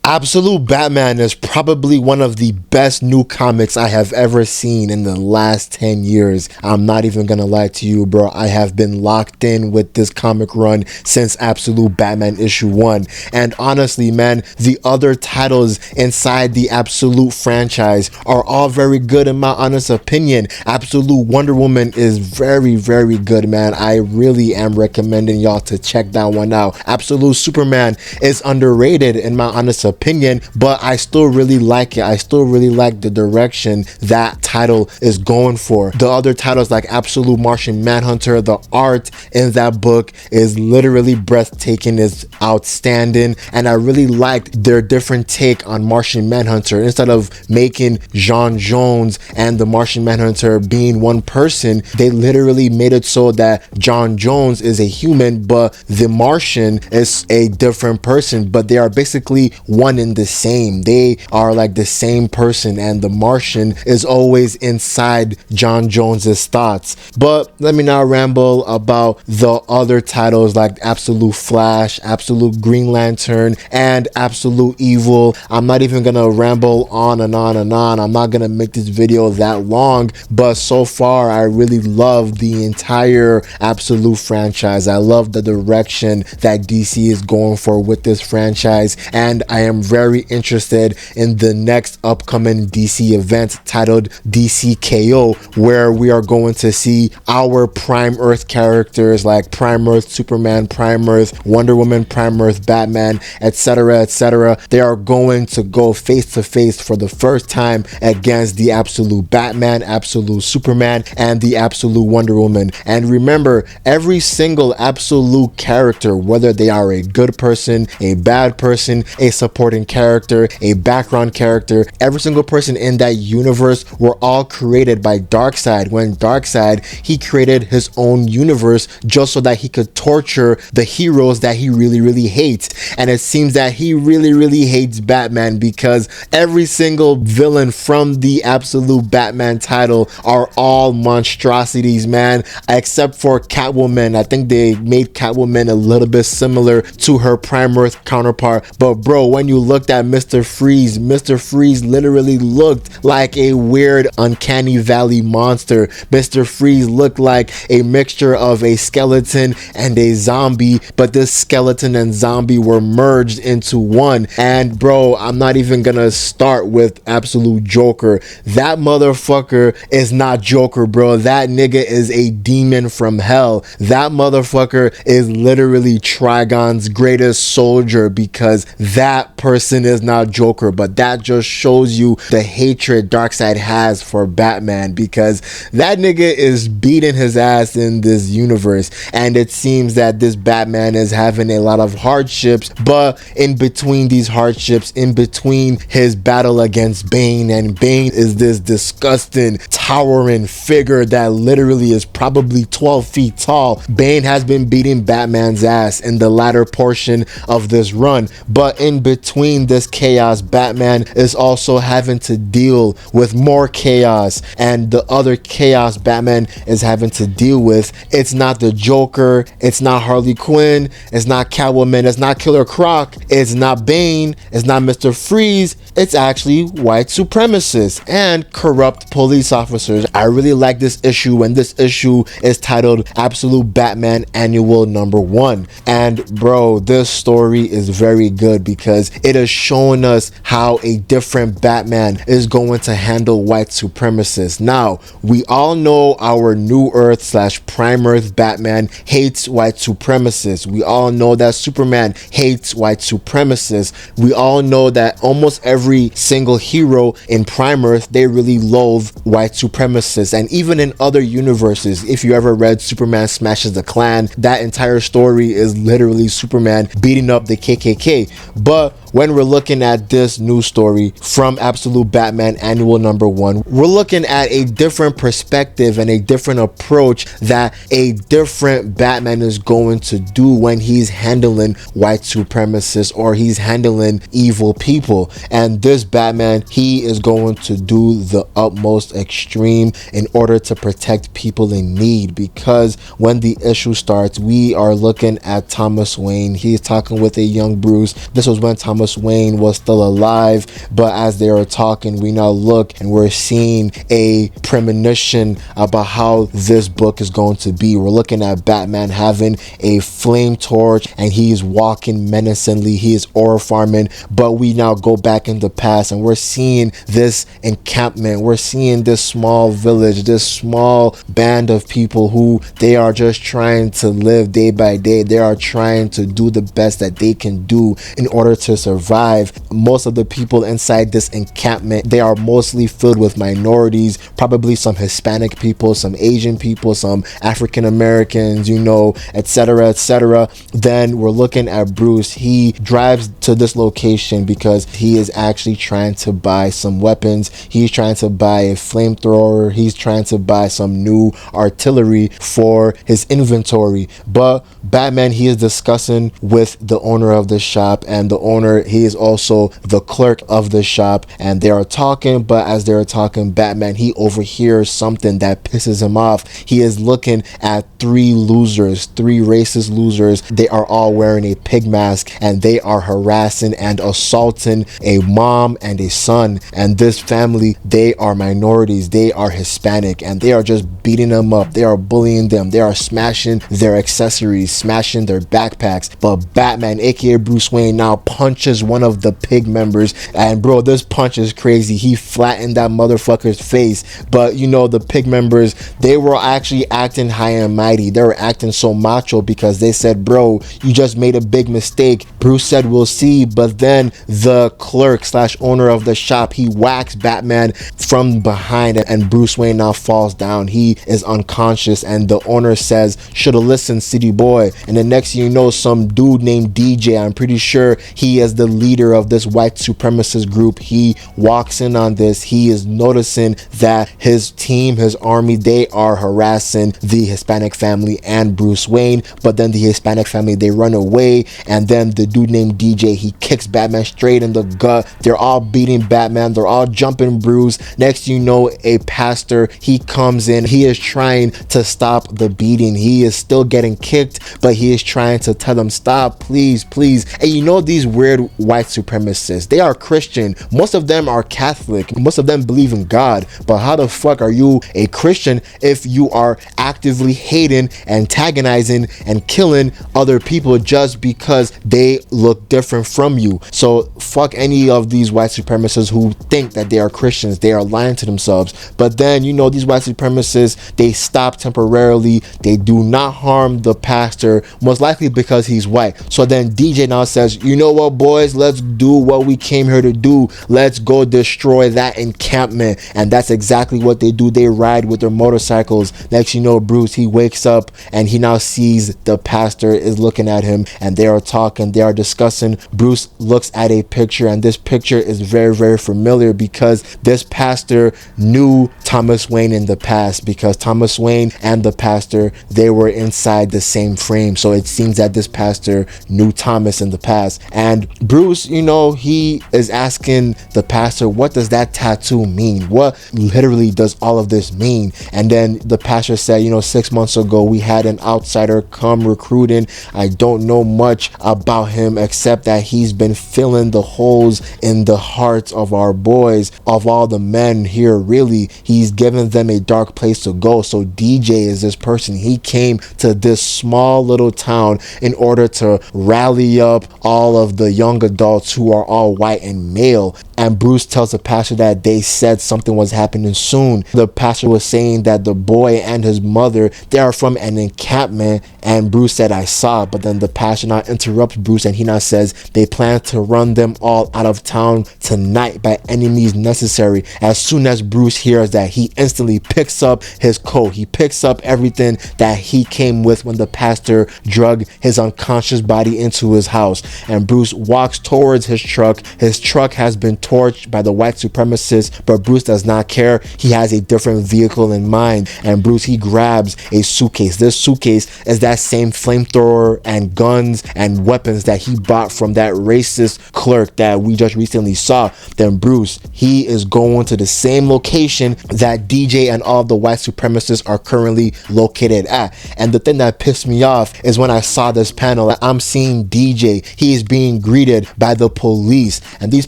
Absolute Batman is probably one of the best new comics I have ever seen in the last 10 years. I'm not even gonna lie to you, bro. I have been locked in with this comic run since Absolute Batman issue 1. And honestly, man, the other titles inside the Absolute franchise are all very good in my honest opinion. Absolute Wonder Woman is very, very good, man. I really am recommending y'all to check that one out. Absolute Superman is underrated in my honest opinion, but I still really like it. I still really like the direction that title is going for. The other titles like Absolute Martian Manhunter, the art in that book is literally breathtaking, is outstanding, and I really liked their different take on Martian Manhunter. Instead of making John Jones and the Martian Manhunter being one person, they literally made it so that John Jones is a human, but the Martian is a different person, but they are basically one in the same. They are like the same person, and the Martian is always inside John Jones's thoughts. But let me not ramble about the other titles like Absolute Flash, Absolute Green Lantern, and Absolute Evil. I'm not even gonna ramble on and on and on. I'm not gonna make this video that long, but so far I really love the entire Absolute franchise. I love the direction that DC is going for with this franchise, and I am very interested in the next upcoming DC event titled DC KO, where we are going to see our Prime Earth characters like Prime Earth Superman, Prime Earth Wonder Woman, Prime Earth Batman, etc., etc. They are going to go face to face for the first time against the Absolute Batman, Absolute Superman, and the Absolute Wonder Woman. And remember, every single Absolute character, whether they are a good person, a bad person, a supporting character, a background character, every single person in that universe were all created by Darkseid. When Darkseid, he created his own universe just so that he could torture the heroes that he really, really hates. And it seems that he really, really hates Batman, because every single villain from the Absolute Batman title are all monstrosities, man, except for Catwoman. I think they made Catwoman a little bit similar to her Prime Earth counterpart. But bro, when you looked at Mr. Freeze, Mr. Freeze literally looked like a weird uncanny valley monster. Mr. Freeze looked like a mixture of a skeleton and a zombie, but this skeleton and zombie were merged into one. And bro, I'm not even gonna start with Absolute Joker. That motherfucker is not Joker, bro. That nigga is a demon from hell. That motherfucker is literally Trigon's greatest soldier, because that person is not Joker. But that just shows you the hatred Darkseid has for Batman, because that nigga is beating his ass in this universe, and it seems that this Batman is having a lot of hardships. But in between these hardships, in between his battle against Bane, and Bane is this disgusting towering figure that literally is probably 12 feet tall. Bane has been beating Batman's ass in the latter portion of this run, but in between this chaos, Batman is also having to deal with more chaos, and the other chaos Batman is having to deal with, it's not the Joker, it's not Harley Quinn, it's not Catwoman, it's not Killer Croc, it's not Bane, it's not Mr. Freeze, it's actually white supremacists and corrupt police officers. I really like this issue, and this issue is titled Absolute Batman Annual Number 1. And bro, this story is very good because it is showing us how a different Batman is going to handle white supremacists. Now, we all know our New Earth / Prime Earth Batman hates white supremacists. We all know that Superman hates white supremacists. We all know that almost every single hero in Prime Earth, they really loathe white supremacists. And even in other universes, if you ever read Superman Smashes the Klan, that entire story is literally Superman beating up the KKK. But when we're looking at this new story from Absolute Batman Annual Number 1, we're looking at a different perspective and a different approach that a different Batman is going to do when he's handling white supremacists or he's handling evil people. And this Batman, he is going to do the utmost extreme in order to protect people in need, because when the issue starts, we are looking at Thomas Wayne. He's talking with a young Bruce. This was when Thomas Thomas Wayne was still alive. But as they were talking, we now look and we're seeing a premonition about how this book is going to be. We're looking at Batman having a flame torch and he's walking menacingly. He is aura farming. But we now go back in the past and we're seeing this encampment. We're seeing this small village, this small band of people who they are just trying to live day by day. They are trying to do the best that they can do in order to survive. Most of the people inside this encampment, they are mostly filled with minorities, probably some Hispanic people, some Asian people, some African Americans, you know, etc., etc. Then we're looking at Bruce. He drives to this location because he is actually trying to buy some weapons. He's trying to buy a flamethrower. He's trying to buy some new artillery for his inventory. But Batman, he is discussing with the owner of the shop, and the owner, he is also the clerk of the shop, and they are talking. But as they're talking, Batman, he overhears something that pisses him off. He is looking at three losers, three racist losers. They are all wearing a pig mask and they are harassing and assaulting a mom and a son. And this family, they are minorities, they are Hispanic, and they are just beating them up. They are bullying them. They are smashing their accessories, smashing their backpacks. But Batman, aka Bruce Wayne, now punches one of the pig members, and bro, this punch is crazy. He flattened that motherfucker's face. But you know, the pig members, they were actually acting high and mighty. They were acting so macho because they said, bro, you just made a big mistake. Bruce said, we'll see. But then the clerk slash owner of the shop, he whacks Batman from behind, and Bruce Wayne now falls down. He is unconscious, and the owner says, should have listened, city boy. And the next thing you know, some dude named DJ, I'm pretty sure he is the leader of this white supremacist group, he walks in on this. He is noticing that his team, his army, they are harassing the Hispanic family and Bruce Wayne. But then the Hispanic family, they run away, and then the dude named DJ, he kicks Batman straight in the gut. They're all beating Batman, they're all jumping Bruce. Next you know, a pastor, he comes in. He is trying to stop the beating. He is still getting kicked, but he is trying to tell them, stop, please, please. And you know, these weird white supremacists, they are Christian. Most of them are Catholic. Most of them believe in God. But how the fuck are you a Christian if you are actively hating, antagonizing, and killing other people just because they look different from you? So fuck any of these white supremacists who think that they are Christians. They are lying to themselves. But then, you know, these white supremacists, they stop temporarily. They do not harm the pastor, most likely because he's white. So then DJ now says, you know what, boys, let's do what we came here to do. Let's go destroy that encampment. And that's exactly what they do. They ride with their motorcycles. Next you know, Bruce, he wakes up and he now sees the pastor is looking at him, and they are talking, they are discussing. Bruce looks at a picture, and this picture is very, very familiar because this pastor knew Thomas Wayne in the past, because Thomas Wayne and the pastor, they were inside the same frame. So it seems that this pastor knew Thomas in the past. And Bruce, you know, he is asking the pastor, what does that tattoo mean? What literally does all of this mean? And then the pastor said, you know, 6 months ago we had an outsider come recruiting. I don't know much about him except that he's been filling the holes in the hearts of our boys, of all the men here. Really, he's given them a dark place to go. So DJ is this person. He came to this small little town in order to rally up all of the young adults who are all white and male. And Bruce tells the pastor that they said something was happening soon. The pastor was saying that the boy and his mother, they are from an encampment, and Bruce said, I saw. But then the pastor now interrupts Bruce, and he now says they plan to run them all out of town tonight by any means necessary. As soon as Bruce hears that, he instantly picks up his coat. He picks up everything that he came with when the pastor drug his unconscious body into his house. And Bruce walks towards his truck. His truck has been torched by the white supremacists, but Bruce does not care. He has a different vehicle in mind. And Bruce, he grabs a suitcase. This suitcase is that same flamethrower and guns and weapons that he bought from that racist clerk that we just recently saw. Then Bruce, he is going to the same location that DJ and all the white supremacists are currently located at. And the thing that pissed me off is when I saw this panel, I'm seeing DJ, he is being greeted by the police, and these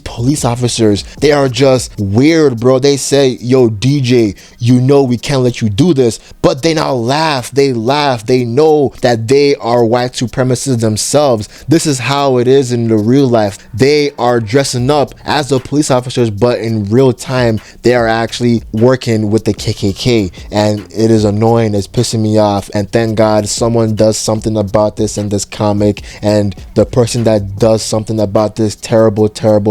police officers, they are just weird, bro. They say, yo, DJ, you know we can't let you do this, but they now laugh. They laugh. They know that they are white supremacists themselves. This is how it is in the real life. They are dressing up as the police officers, but in real time they are actually working with the KKK, and it is annoying. It's pissing me off, and thank God someone does something about this in this comic, and the person that does something about this terrible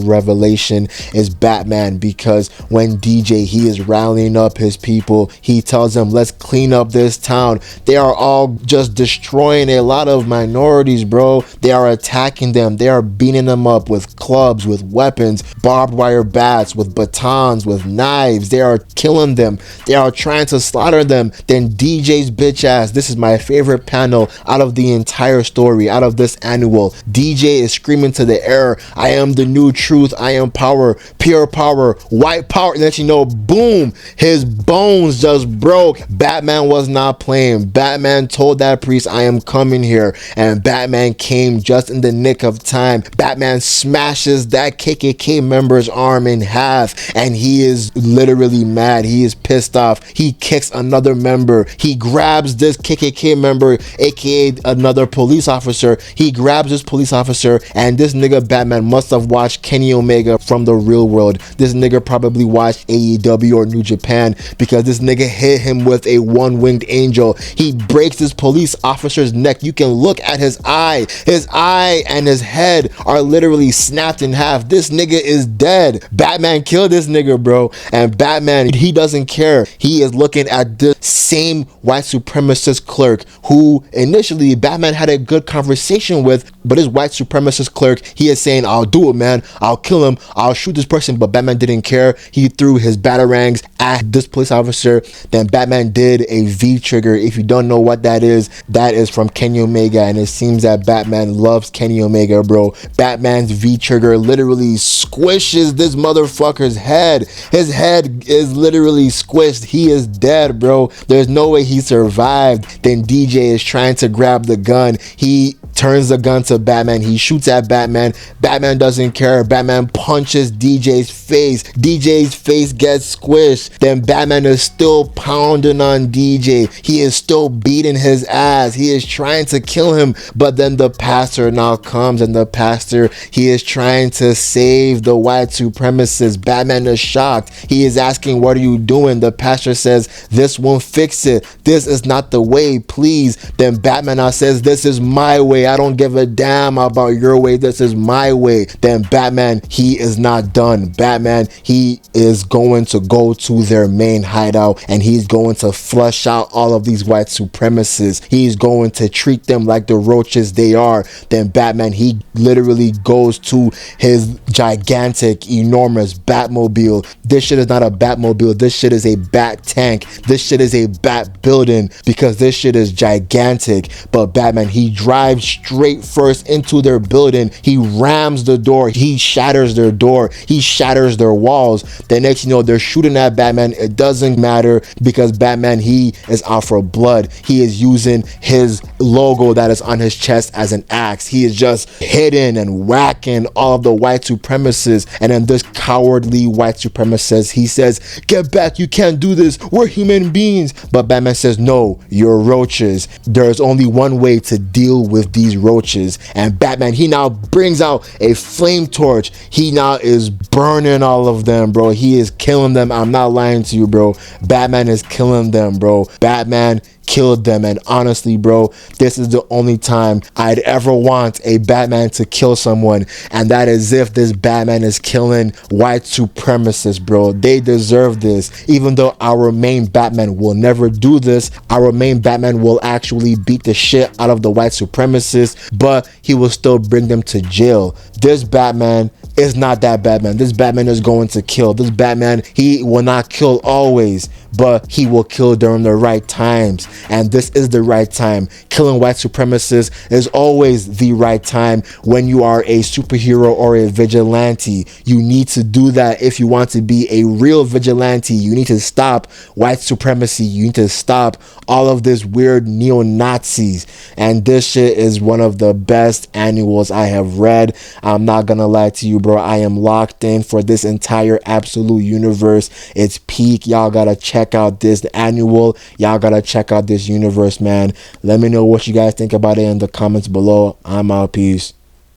revelation is Batman, because when DJ, he is rallying up his people, he tells them, let's clean up this town. They are all just destroying a lot of minorities, bro. They are attacking them. They are beating them up with clubs, with weapons, barbed wire bats, with batons, with knives. They are killing them. They are trying to slaughter them. Then DJ's bitch ass, this is my favorite panel out of the entire story, out of this annual. DJ is screaming to the air, I am the new truth, I am power, pure power, white power. And then you know, boom, his bones just broke. Batman was not playing. Batman told that priest, I am coming here, and Batman came just in the nick of time. Batman smashes that KKK member's arm in half, and he is literally mad. He is pissed off. He kicks another member. He grabs this KKK member, aka another police officer. He grabs this police officer, and this nigga Batman must have watched Kenny Omega from the real world. This nigga probably watched AEW or New Japan, because this nigga hit him with a one-winged angel. He breaks this police officer's neck. You can look at his eye. His eye and his head are literally snapped in half. This nigga is dead. Batman killed this nigga, bro. And Batman, he doesn't care. He is looking at the same white supremacist clerk who initially Batman had a good conversation with, but his white supremacist clerk, he is saying, I'll do it, man. I'll kill him. I'll shoot this person. But Batman didn't care. He threw his batarangs at this police officer. Then Batman did a V trigger. If you don't know what that is from Kenny Omega, and it seems that Batman loves Kenny Omega, bro. Batman's V trigger literally squishes this motherfucker's head. His head is literally squished. He is dead, bro. There's no way he survived. Then DJ is trying to grab the gun. He turns the gun to Batman. He shoots at Batman. Batman doesn't care. Batman punches DJ's face. DJ's face gets squished. Then Batman is still pounding on DJ. He is still beating his ass. He is trying to kill him. But then the pastor now comes, and the pastor, he is trying to save the white supremacists. Batman is shocked. He is asking, what are you doing? The pastor says, this won't fix it. This is not the way, please. Then Batman now says, this is my way. I don't give a damn about your way. This is my way. Then Batman, he is not done. Batman, he is going to go to their main hideout, and he's going to flush out all of these white supremacists. He's going to treat them like the roaches they are. Then Batman, he literally goes to his gigantic, enormous Batmobile. This shit is not a Batmobile. This shit is a bat tank. This shit is a bat building, because this shit is gigantic. But Batman, he drives straight first into their building. He rams the door. He shatters their door. He shatters their walls. The next you know, they're shooting at Batman. It doesn't matter, because Batman, he is out for blood. He is using his logo that is on his chest as an axe. He is just hitting and whacking all of the white supremacists. And then this cowardly white supremacist, he says, get back, you can't do this, we're human beings. But Batman says, no, you're roaches. There's only one way to deal with these roaches. And Batman, he now brings out a flame torch. He now is burning all of them, bro. He is killing them. I'm not lying to you, bro. Batman is killing them, bro. Batman killed them. And honestly, bro, this is the only time I'd ever want a Batman to kill someone, and that is if this Batman is killing white supremacists, bro. They deserve this. Even though our main Batman will never do this, our main Batman will actually beat the shit out of the white supremacists, but he will still bring them to jail. This Batman, is not that Batman. This Batman is going to kill. This Batman, he will not kill always, but he will kill during the right times. And this is the right time. Killing white supremacists is always the right time when you are a superhero or a vigilante. You need to do that if you want to be a real vigilante. You need to stop white supremacy. You need to stop all of this weird neo-Nazis. And this shit is one of the best annuals I have read. I'm not gonna lie to you, bro. I am locked in for this entire absolute universe. It's peak. Y'all gotta check out this annual. Y'all gotta check out this universe, man. Let me know what you guys think about it in the comments below. I'm out. Peace.